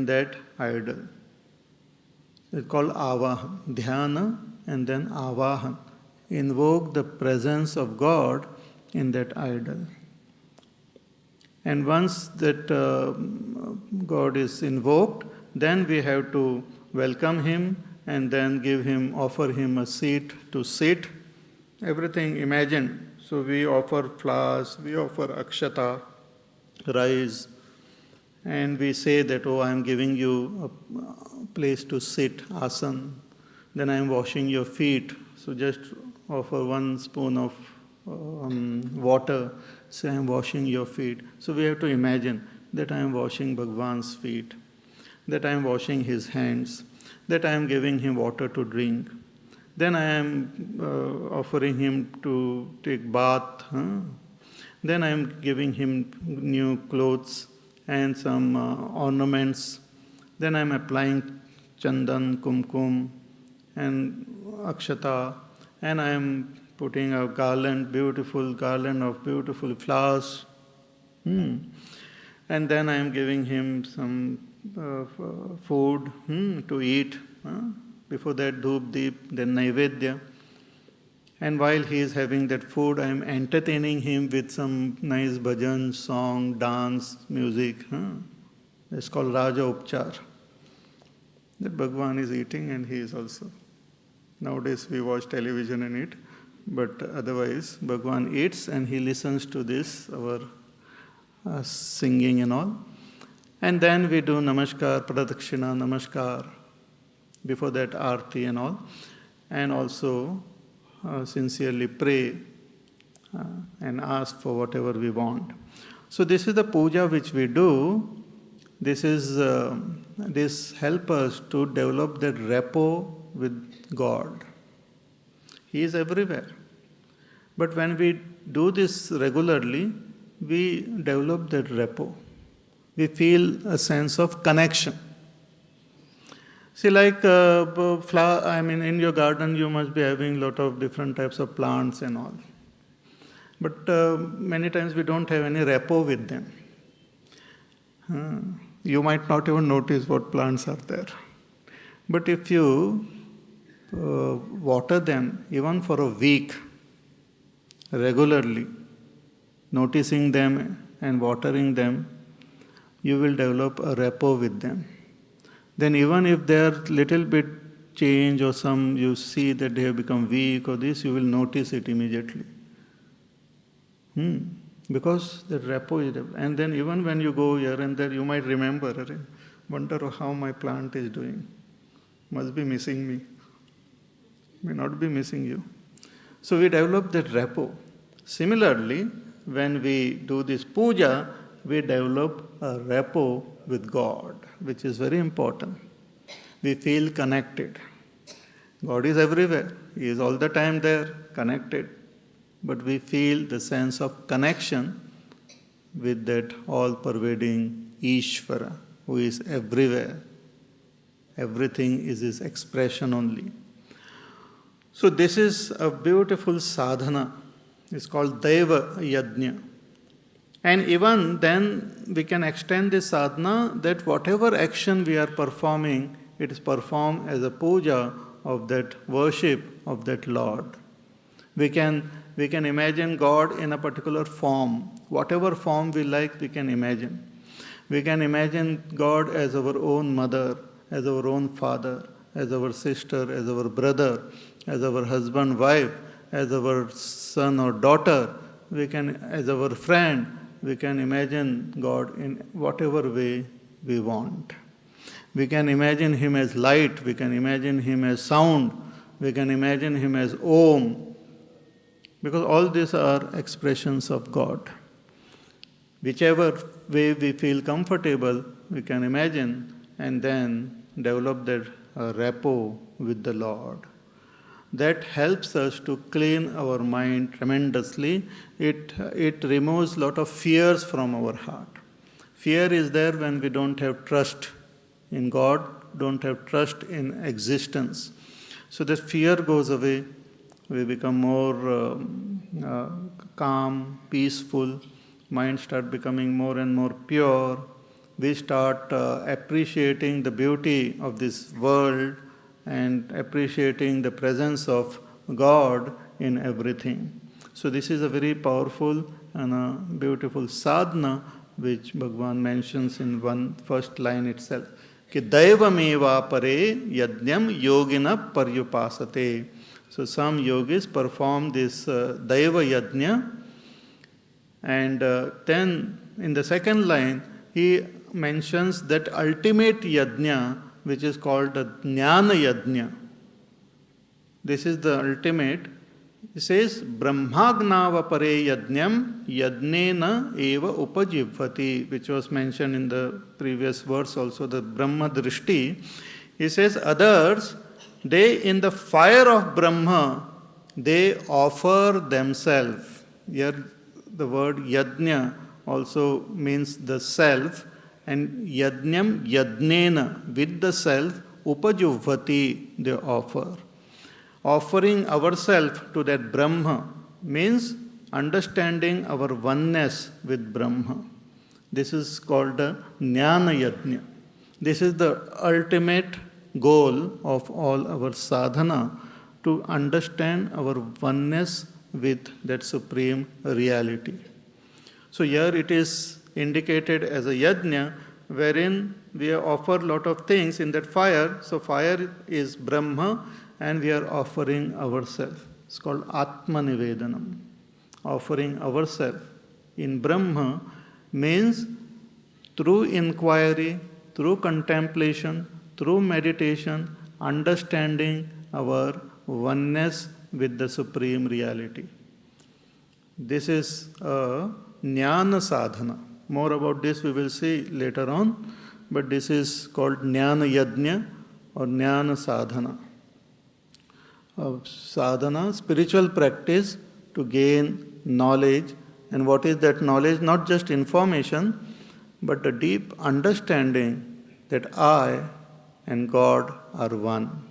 that idol. It's called avahan, dhyana and then avahan. Invoke the presence of God in that idol. And once that God is invoked, then we have to welcome him and then offer him a seat to sit. Everything imagined. So we offer flowers, we offer akshata, rice, and we say that, oh, I am giving you a place to sit, asan. Then I am washing your feet. So just offer 1 spoon of water, say I am washing your feet. So we have to imagine that I am washing Bhagwan's feet, that I am washing his hands, that I am giving him water to drink. Then I am offering him to take bath. Then I am giving him new clothes and some ornaments. Then I am applying chandan, kumkum and akshata, and I am putting a beautiful garland of beautiful flowers. And then I am giving him some food to eat. Before that, dhoop, deep, then naivedya. And while he is having that food, I am entertaining him with some nice bhajan, song, dance, music. It's called Raja Upchar. That Bhagwan is eating and he is also. Nowadays we watch television and eat, but otherwise Bhagwan eats and he listens to this, our singing and all. And then we do namaskar, pradakshina, namaskar. Before that, arti and all. And also sincerely pray and ask for whatever we want. So this is the puja which we do. This helps us to develop that rapport with God. He is everywhere. But when we do this regularly, we develop that rapport. We feel a sense of connection. See, like in your garden you must be having a lot of different types of plants and all. But many times we don't have any rapport with them. You might not even notice what plants are there. But if you water them even for a week regularly, noticing them and watering them, you will develop a rapport with them. Then even if they are little bit change or some you see that they have become weak or this, you will notice it immediately. Because the rapport is developed. And then even when you go here and there, you might remember, wonder how my plant is doing. Must be missing me. May not be missing you. So we develop that rapport. Similarly, when we do this puja, we develop a rapport with God, which is very important. We feel connected. God is everywhere. He is all the time there, connected. But we feel the sense of connection with that all-pervading Ishvara, who is everywhere. Everything is his expression only. So this is a beautiful sadhana. It's called Deva Yajna. And even then we can extend this sadhana that whatever action we are performing, it is performed as a puja of that worship of that Lord. We can imagine God in a particular form. Whatever form we like, we can imagine. We can imagine God as our own mother, as our own father, as our sister, as our brother, as our husband, wife, as our son or daughter. We can, as our friend, we can imagine God in whatever way we want. We can imagine Him as light, we can imagine Him as sound, we can imagine Him as Om, because all these are expressions of God. Whichever way we feel comfortable, we can imagine and then develop that rapport with the Lord. That helps us to clean our mind tremendously. It removes a lot of fears from our heart. Fear is there when we don't have trust in God, don't have trust in existence. So that fear goes away. We become more calm, peaceful. Mind start becoming more and more pure. we start appreciating the beauty of this world and appreciating the presence of God in everything. So this is a very powerful and a beautiful sadhana which Bhagavan mentions in one first line itself. Ki daivameva pare yajnam yogina paryupasate. So some yogis perform this daiva yajna, and then in the second line he mentions that ultimate yajna which is called the jnana yajna. This is the ultimate. It says, Brahmagnava pare yajnam yajnena eva upajivvati, which was mentioned in the previous verse also, the Brahma drishti. He says, others, they in the fire of Brahma, they offer themselves. Here the word yajna also means the self, and yajnam yajnena, with the self, upajivvati, they offer. Offering ourselves to that Brahma means understanding our oneness with Brahma. This is called the Jnana Yajna. This is the ultimate goal of all our sadhana, to understand our oneness with that supreme reality. So here it is indicated as a yajna, wherein we offer a lot of things in that fire. So fire is Brahma, and we are offering ourselves. It's called Atma Nivedanam. Offering ourselves in Brahma means through inquiry, through contemplation, through meditation, understanding our oneness with the Supreme Reality. This is a Jnana Sadhana. More about this we will see later on, but this is called Jnana Yajna or Jnana Sadhana. Sadhana, spiritual practice to gain knowledge. And what is that knowledge? Not just information, but the deep understanding that I and God are one.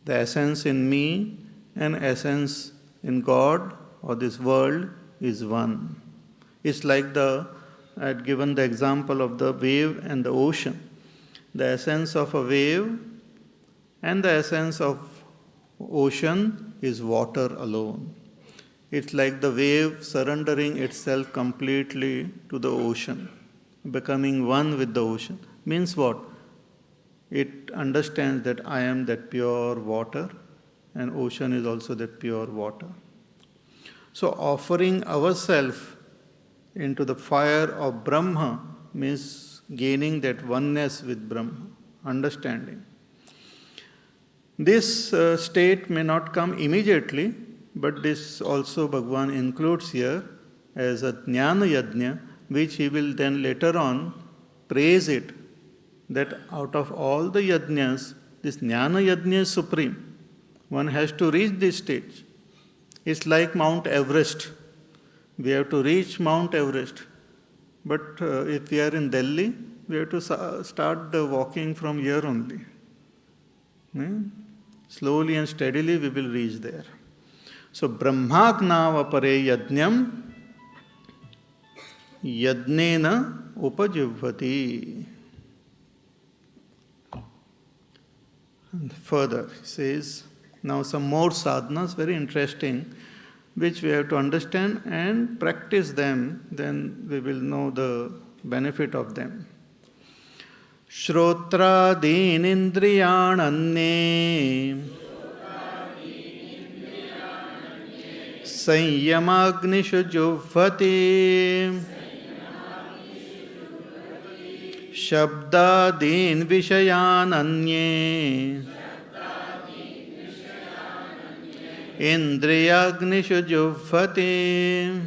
The essence in me and essence in God or this world is one. It's like I had given the example of the wave and the ocean. The essence of a wave and the essence of ocean is water alone. It's like the wave surrendering itself completely to the ocean, becoming one with the ocean. Means what? It understands that I am that pure water and ocean is also that pure water. So offering ourselves into the fire of Brahma means gaining that oneness with Brahma, understanding. This state may not come immediately, but this also Bhagavan includes here as a Jnana Yajna, which he will then later on praise it, that out of all the yajnas, this Jnana Yajna is supreme. One has to reach this stage. It's like Mount Everest. We have to reach Mount Everest. But if we are in Delhi, we have to start walking from here only. Slowly and steadily we will reach there. So Brahmagnava pare yajnam yajnena upajivvati. And further, he says, now some more sadhanas, very interesting, which we have to understand and practice them, then we will know the benefit of them. Shrotradin indriyananne Sanyamagnishu juvvati Shabdadin vishayananye Indriyagnishu juvvati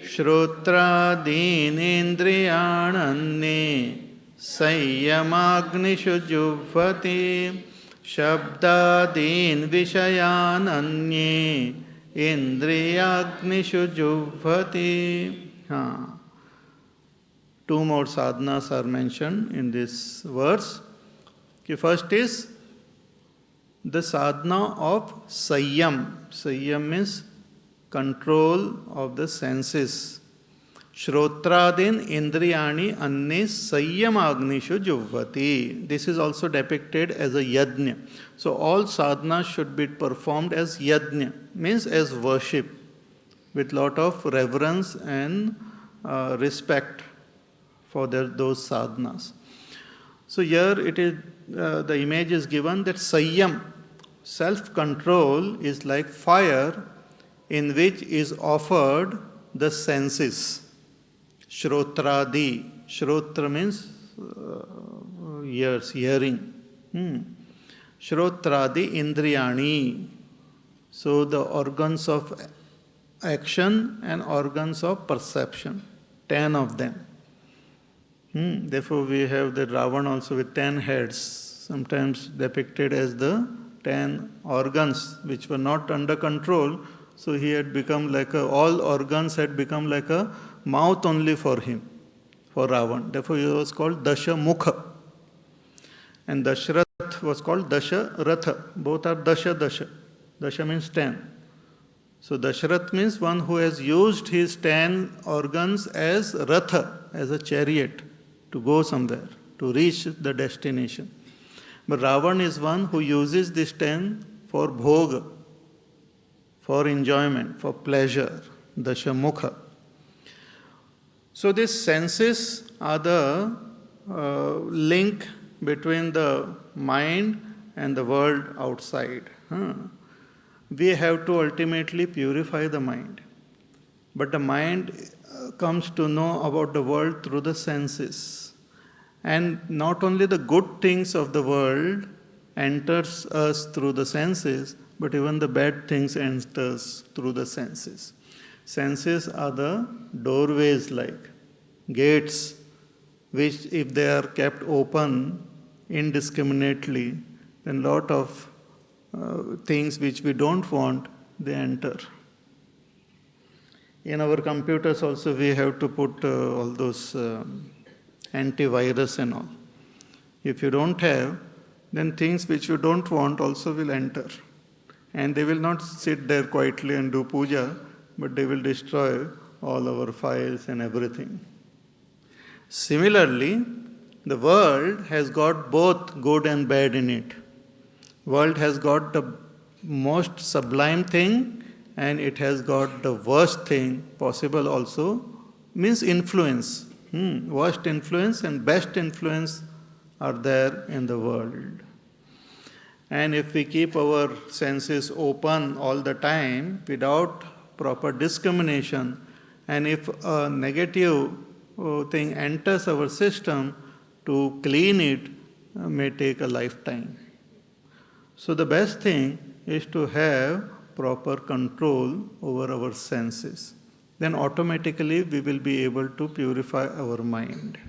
Shrotradin indriyananne Sanyamagnishu juvvati Shabdadin vishayananye Indriyagnishu juvvati. Two more sadhanas are mentioned in this verse. The first is the sadhana of Sayyam. Sayyam means control of the senses. Shrotradin indriyani anne sayyamagnishu juvvati. This is also depicted as a yajna. So all sadhanas should be performed as yajna, means as worship, with lot of reverence and respect for those sadhanas. So here it is, the image is given that sayyam, self-control, is like fire in which is offered the senses. Shrotradi. Shrotra means ears, hearing. Shrotradi indriyani. So the organs of action and organs of perception. 10 of them. Therefore we have the Ravan also with 10 heads, sometimes depicted as the 10 organs which were not under control. So he had become like all organs had become like a mouth only for him, for Ravan. Therefore he was called Dasha Mukha. And Dashrath was called Dasha Ratha. Both are Dasha Dasha. Dasha means 10. So Dashrath means one who has used his 10 organs as Ratha, as a chariot, to go somewhere, to reach the destination. But Ravan is one who uses this 10 for bhoga, for enjoyment, for pleasure, Dashamukha. So these senses are the link between the mind and the world outside. We have to ultimately purify the mind. But the mind comes to know about the world through the senses. And not only the good things of the world enters us through the senses, but even the bad things enters through the senses. Senses are the doorways, like gates, which if they are kept open indiscriminately, then lot of things which we don't want, they enter. In our computers also we have to put all those antivirus and all. If you don't have, then things which you don't want also will enter. And they will not sit there quietly and do puja, but they will destroy all our files and everything. Similarly, the world has got both good and bad in it. World has got the most sublime thing and it has got the worst thing possible also, means influence. Worst influence and best influence are there in the world. And if we keep our senses open all the time without proper discrimination, and if a negative thing enters our system, to clean it may take a lifetime. So the best thing is to have proper control over our senses. Then automatically we will be able to purify our mind.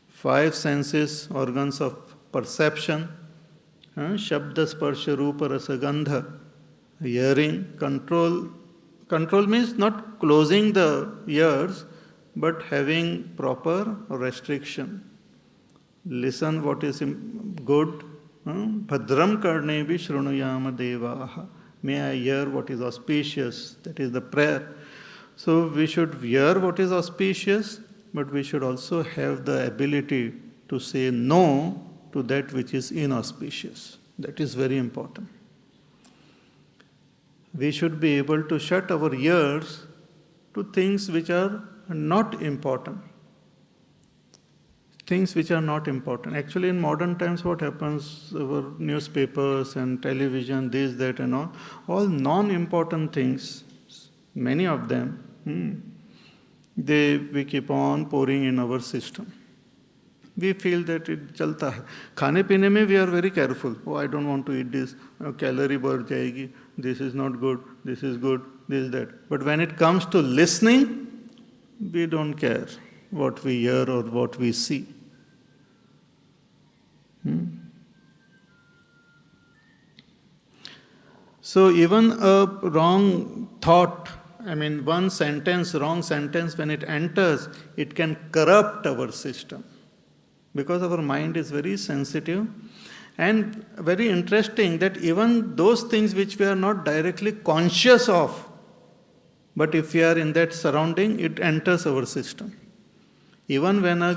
5 senses, organs of perception, Shabda, Sparsha, Rupa, Rasa, Gandha, hearing, control. Control means not closing the ears, but having proper restriction. Listen what is good. Bhadram karne vi shrunuyama devaha. May I hear what is auspicious. That is the prayer. So we should hear what is auspicious, but we should also have the ability to say no to that which is inauspicious. That is very important. We should be able to shut our ears to things which are not important. Things which are not important. Actually, in modern times, what happens, our newspapers and television, this, that, and all non-important things, many of them, we keep on pouring in our system. We feel that it chalta hai. Khane pine mein we are very careful. Oh, I don't want to eat this. Calorie बढ़ जाएगी. This is not good. This is good. This, that. But when it comes to listening, we don't care what we hear or what we see. So even a wrong thought, one sentence, wrong sentence, when it enters, it can corrupt our system. Because our mind is very sensitive. And very interesting that even those things which we are not directly conscious of, But if we are in that surrounding, it enters our system. Even when a